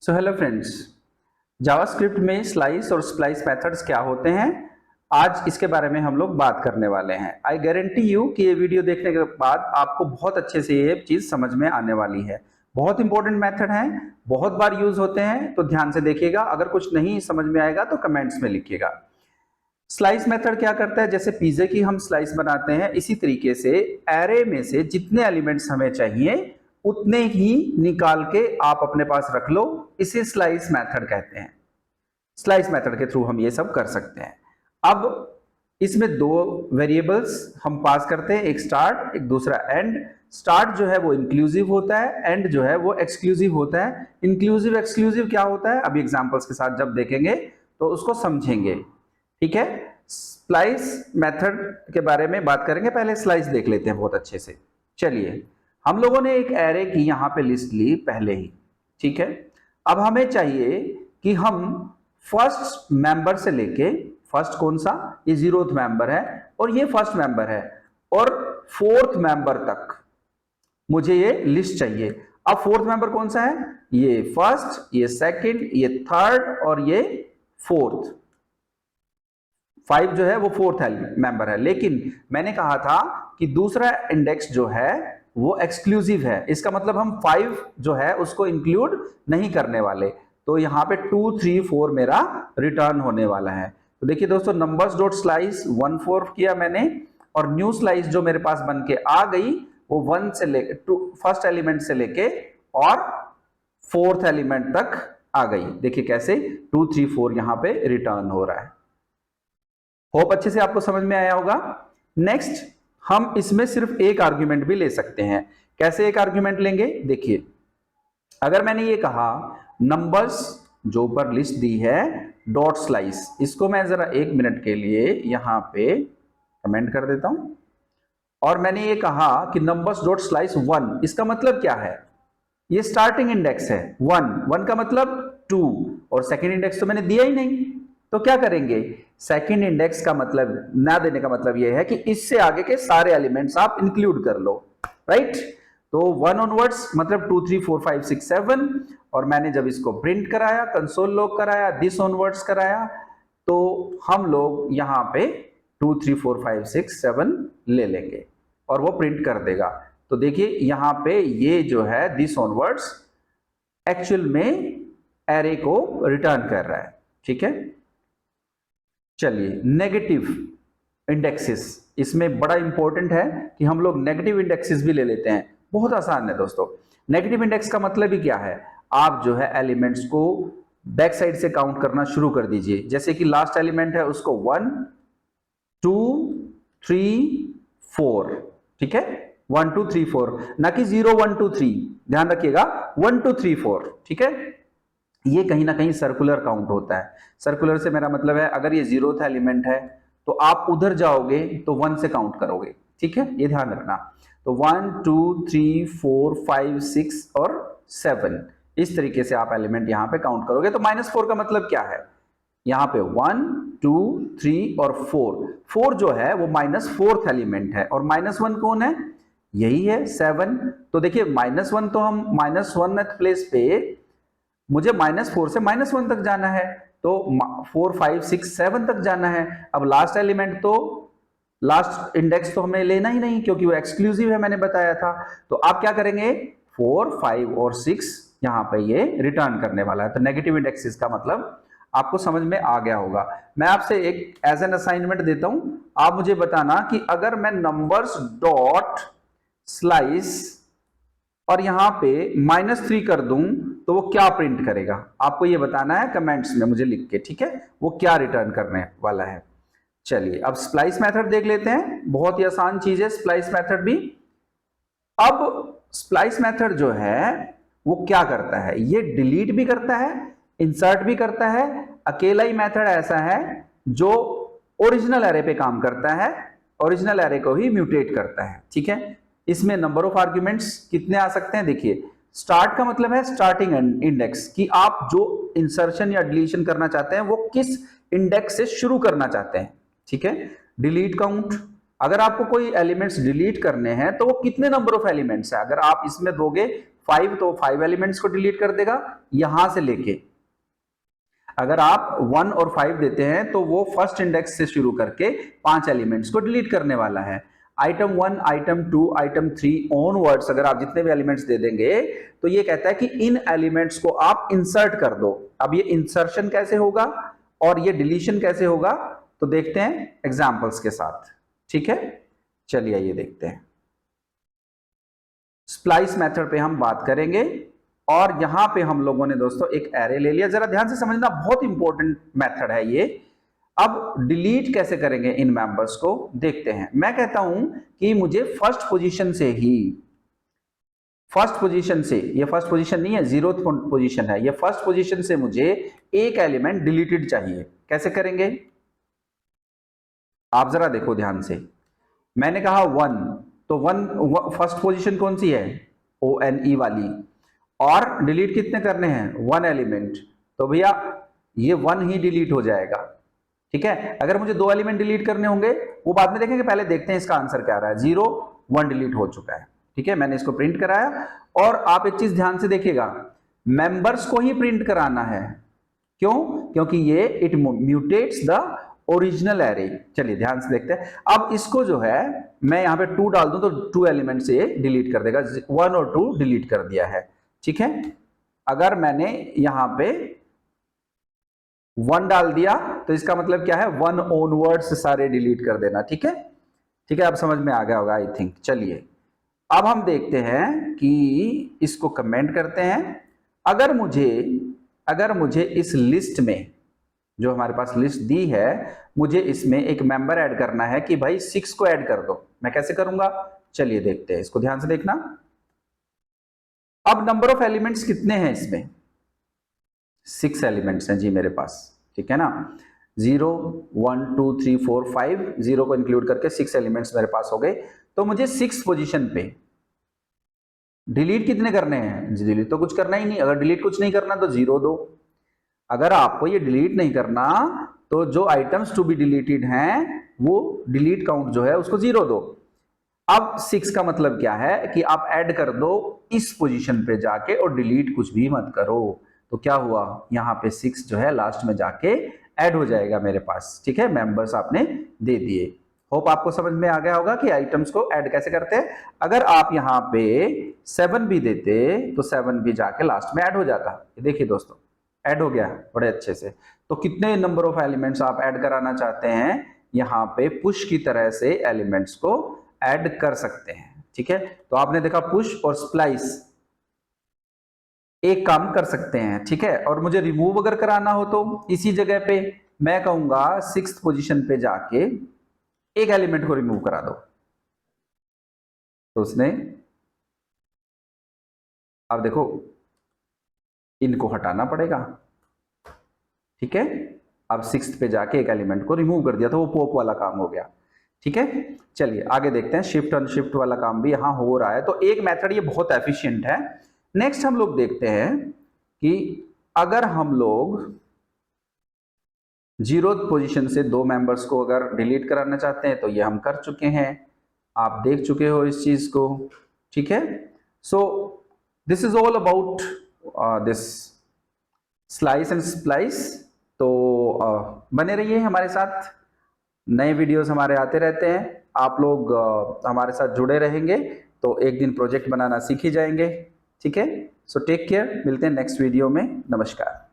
So hello friends, JavaScript में slice और splice methods क्या होते हैं, आज इसके बारे में हम लोग बात करने वाले हैं। आई गारंटी यू कि ये वीडियो देखने के बाद आपको बहुत अच्छे से ये चीज समझ में आने वाली है। बहुत इंपॉर्टेंट मेथड है, बहुत बार यूज होते हैं, तो ध्यान से देखिएगा। अगर कुछ नहीं समझ में आएगा तो कमेंट्स में लिखिएगा। स्लाइस मेथड क्या करता है, जैसे पिज्जे की हम स्लाइस बनाते हैं, इसी तरीके से एरे में से जितने एलिमेंट्स हमें चाहिए उतने ही निकाल के आप अपने पास रख लो, इसे स्लाइस मेथड कहते हैं। स्लाइस मेथड के थ्रू हम ये सब कर सकते हैं। अब इसमें दो वेरिएबल्स हम पास करते हैं, एक स्टार्ट एक दूसरा एंड। स्टार्ट जो है वो इंक्लूसिव होता है, एंड जो है वो एक्सक्लूसिव होता है। इंक्लूसिव एक्सक्लूसिव क्या होता है अभी एग्जांपल्स के साथ जब देखेंगे तो उसको समझेंगे, ठीक है। स्प्लाइस मेथड के बारे में बात करेंगे, पहले स्लाइस देख लेते हैं बहुत अच्छे से। चलिए, हम लोगों ने एक एरे की यहां पे लिस्ट ली पहले ही, ठीक है। अब हमें चाहिए कि हम फर्स्ट मेंबर से लेके, फर्स्ट कौन सा, ये 0th मेंबर है और ये फर्स्ट मेंबर है, और 4th मेंबर तक मुझे ये लिस्ट चाहिए। अब 4th मेंबर कौन सा है, ये फर्स्ट, ये सेकंड, ये थर्ड और ये 4th। 5 जो है वो 4th मेंबर है, लेकिन मैंने कहा था कि दूसरा इंडेक्स जो है वो एक्सक्लूसिव है। इसका मतलब हम 5 जो है उसको इंक्लूड नहीं करने वाले, तो यहाँ पे 2 3 4 मेरा रिटर्न होने वाला है। तो देखिए दोस्तों, नंबर्स डॉट स्लाइस 1 4 किया मैंने, और न्यू स्लाइस जो मेरे पास बन के आ गई वो 1 से लेके फर्स्ट एलिमेंट से लेके और 4th एलिमेंट तक आ गई। देखिए कैसे 2 3 4 यहाँ पे रिटर्न हो रहा है। होप अच्छे से आपको समझ में आया होगा। नेक्स्ट, हम इसमें सिर्फ एक आर्ग्यूमेंट भी ले सकते हैं। कैसे एक आर्ग्यूमेंट लेंगे, देखिए, अगर मैंने ये कहा नंबर्स जो ऊपर लिस्ट दी है डॉट स्लाइस, इसको मैं जरा 1 मिनट के लिए यहां पे कमेंट कर देता हूं, और मैंने ये कहा कि नंबर्स डॉट स्लाइस 1, इसका मतलब क्या है, ये स्टार्टिंग इंडेक्स है 1 का मतलब 2, और सेकेंड इंडेक्स तो मैंने दिया ही नहीं, तो क्या करेंगे, सेकंड इंडेक्स का मतलब ना देने का मतलब यह है कि इससे आगे के सारे एलिमेंट्स आप इंक्लूड कर लो, राइट। तो 1 ऑनवर्ड्स मतलब 2 3 4 5 6 7, और मैंने जब इसको प्रिंट कराया, कंसोल लॉग कराया, दिस ऑनवर्ड्स कराया, तो हम लोग यहां पे 2 3 4 5 6 7 ले लेंगे और वो प्रिंट कर देगा। तो देखिए यहां पे ये जो है दिस ऑनवर्ड्स एक्चुअल में एरे को रिटर्न कर रहा है, ठीक है। चलिए, नेगेटिव इंडेक्सेस, इसमें बड़ा इंपॉर्टेंट है कि हम लोग नेगेटिव इंडेक्सेस भी ले लेते हैं। बहुत आसान है दोस्तों। नेगेटिव इंडेक्स का मतलब ही क्या है, आप जो है एलिमेंट्स को बैक साइड से काउंट करना शुरू कर दीजिए। जैसे कि लास्ट एलिमेंट है उसको 1 2 3 4, ठीक है, 1 2 3 4, ना कि 0 1 2 3, ध्यान रखिएगा 1 2 3 4, ठीक है। ये कहीं ना कहीं सर्कुलर काउंट होता है। सर्कुलर से मेरा मतलब है अगर ये 0th एलिमेंट है तो आप उधर जाओगे तो 1 से काउंट करोगे, ठीक है, ये ध्यान रखना। तो 1 2 3 4 5 6 और 7, इस तरीके से आप एलिमेंट यहां पे काउंट करोगे। तो -4 का मतलब क्या है, यहां पे 1 2 3 और 4 जो है वो -4th एलिमेंट है, और -1 कौन है, यही है 7। तो देखिए -1 तो हम -1th प्लेस पे मुझे -4 से -1 तक जाना है, तो 4 5 6 7 तक जाना है। अब लास्ट एलिमेंट तो लास्ट इंडेक्स तो हमें लेना ही नहीं क्योंकि वो एक्सक्लूसिव है, मैंने बताया था। तो आप क्या करेंगे, 4 5 और 6 यहां पे ये रिटर्न करने वाला है। तो नेगेटिव इंडेक्सेस का मतलब आपको समझ में आ गया होगा। मैं आपसे एक एज एन असाइनमेंट देता हूं, आप मुझे बताना कि अगर मैं नंबर्स डॉट स्लाइस और यहां पे -3 कर दूं तो वो क्या प्रिंट करेगा, आपको ये बताना है कमेंट्स में मुझे लिख के, ठीक है, वो क्या रिटर्न करने वाला है। चलिए, अब स्प्लाइस मेथड देख लेते हैं। बहुत ही आसान चीज है स्प्लाइस मेथड भी। अब स्प्लाइस मेथड जो है वो क्या करता है, ये डिलीट भी करता है, इंसर्ट भी करता है। अकेला ही मेथड ऐसा है जो ओरिजिनल एरे पे काम करता है, ओरिजिनल एरे को ही म्यूटेट करता है, ठीक है। इसमें नंबर ऑफ आर्ग्यूमेंट्स कितने आ सकते हैं, देखिए, स्टार्ट का मतलब है स्टार्टिंग इंडेक्स, कि आप जो इंसर्शन या डिलीशन करना चाहते हैं वो किस इंडेक्स से शुरू करना चाहते हैं, ठीक है। डिलीट काउंट, अगर आपको कोई एलिमेंट्स डिलीट करने हैं तो वो कितने नंबर ऑफ एलिमेंट्स है, अगर आप इसमें दोगे 5 तो 5 एलिमेंट्स को डिलीट कर देगा यहां से लेके। अगर आप 1 और 5 देते हैं तो वो फर्स्ट इंडेक्स से शुरू करके 5 एलिमेंट्स को डिलीट करने वाला है। आइटम 1, आइटम 2, आइटम 3 ऑनवर्ड्स अगर आप जितने भी एलिमेंट्स दे देंगे तो ये कहता है कि इन एलिमेंट्स को आप इंसर्ट कर दो। अब ये इंसर्शन कैसे होगा और ये डिलीशन कैसे होगा तो देखते हैं एग्जांपल्स के साथ, ठीक है। चलिए आइए देखते हैं। स्प्लाइस मेथड पे हम बात करेंगे और यहां पे हम लोगों ने दोस्तों एक एरे ले लिया। जरा ध्यान से समझना, बहुत इंपॉर्टेंट मेथड है ये। अब डिलीट कैसे करेंगे इन मेंबर्स को देखते हैं। मैं कहता हूं कि मुझे फर्स्ट पोजीशन से ही, फर्स्ट पोजीशन से, ये फर्स्ट पोजीशन नहीं है, 0th पोजीशन है, ये फर्स्ट पोजीशन से मुझे एक एलिमेंट डिलीटेड चाहिए। कैसे करेंगे आप जरा देखो ध्यान से। मैंने कहा 1, तो 1 फर्स्ट पोजीशन कौन सी है, ONE वाली, और डिलीट कितने करने हैं 1 एलिमेंट, तो भैया ये 1 ही डिलीट हो जाएगा, ठीक है। अगर मुझे 2 एलिमेंट डिलीट करने होंगे वो बाद में देखेंगे, पहले देखते हैं इसका आंसर क्या आ रहा है। 0, 1 डिलीट हो चुका है, ठीक है। मैंने इसको प्रिंट कराया और आप एक चीज ध्यान से देखिएगा, मेंबर्स को ही प्रिंट कराना है। क्यों? क्योंकि ये इट म्यूटेट्स द ओरिजिनल एरे। चलिए ध्यान से देखते हैं। अब इसको जो है मैं यहां पे 2 डाल दूं तो 2 एलिमेंट से डिलीट कर देगा, 1 और 2 डिलीट कर दिया है, ठीक है। अगर मैंने यहां पे 1 डाल दिया तो इसका मतलब क्या है, 1 ऑनवर्ड्स सारे डिलीट कर देना, ठीक है। ठीक है, अब समझ में आ गया होगा आई थिंक। चलिए अब हम देखते हैं कि इसको कमेंट करते हैं। अगर मुझे इस लिस्ट में जो हमारे पास लिस्ट दी है, मुझे इसमें एक मेंबर ऐड करना है कि भाई 6 को ऐड कर दो। मैं कैसे करूंगा, चलिए देखते हैं, इसको ध्यान से देखना। अब नंबर ऑफ एलिमेंट्स कितने हैं इसमें, 6 एलिमेंट्स हैं जी मेरे पास, ठीक है ना। 0, 1, 2, 3, 4, 5, 0 को इंक्लूड करके 6 एलिमेंट्स मेरे पास हो गए। तो मुझे 6 पोजीशन पे डिलीट कितने करने हैं, डिलीट तो कुछ करना ही नहीं। अगर डिलीट कुछ नहीं करना तो 0 दो। अगर आपको ये डिलीट नहीं करना तो जो आइटम्स टू बी डिलीटेड हैं वो डिलीट काउंट जो है उसको 0 दो। अब 6 का मतलब क्या है कि आप ऐड कर दो इस पोजीशन पे जाके और डिलीट कुछ भी मत करो। तो क्या हुआ, यहाँ पे 6 जो है लास्ट में जाके ऐड हो जाएगा मेरे पास, ठीक है। मेंबर्स आपने दे दिए। होप आपको समझ में आ गया होगा कि आइटम्स को ऐड कैसे करते हैं। अगर आप यहाँ पे 7 भी देते तो 7 भी जाके लास्ट में ऐड हो जाता। देखिए दोस्तों ऐड हो गया बड़े अच्छे से। तो कितने नंबर ऑफ एलिमेंट्स आप ऐड कराना चाहते हैं, यहाँ पे पुश की तरह से एलिमेंट्स को ऐड कर सकते हैं, ठीक है। तो आपने देखा पुश और स्प्लाइस एक काम कर सकते हैं, ठीक है। और मुझे रिमूव अगर कराना हो तो इसी जगह पे मैं कहूंगा 6th पोजीशन पे जाके एक एलिमेंट को रिमूव करा दो। तो उसने, अब देखो इनको हटाना पड़ेगा, ठीक है। अब 6th पे जाके एक एलिमेंट को रिमूव कर दिया तो वो पॉप वाला काम हो गया, ठीक है। चलिए आगे देखते हैं, शिफ्ट अनशिफ्ट वाला काम भी यहां हो रहा है। तो एक मेथड ये बहुत एफिशिएंट है। नेक्स्ट हम लोग देखते हैं कि अगर हम लोग 0th पोजीशन से 2 मेंबर्स को अगर डिलीट कराना चाहते हैं तो ये हम कर चुके हैं, आप देख चुके हो इस चीज को, ठीक है। So this is all about this slice and splice. तो बने रहिए हमारे साथ, नए वीडियोस हमारे आते रहते हैं। आप लोग हमारे साथ जुड़े रहेंगे तो एक दिन प्रोजेक्ट बनाना सीख ही जाएंगे, ठीक है। सो टेक केयर, मिलते हैं नेक्स्ट वीडियो में। नमस्कार।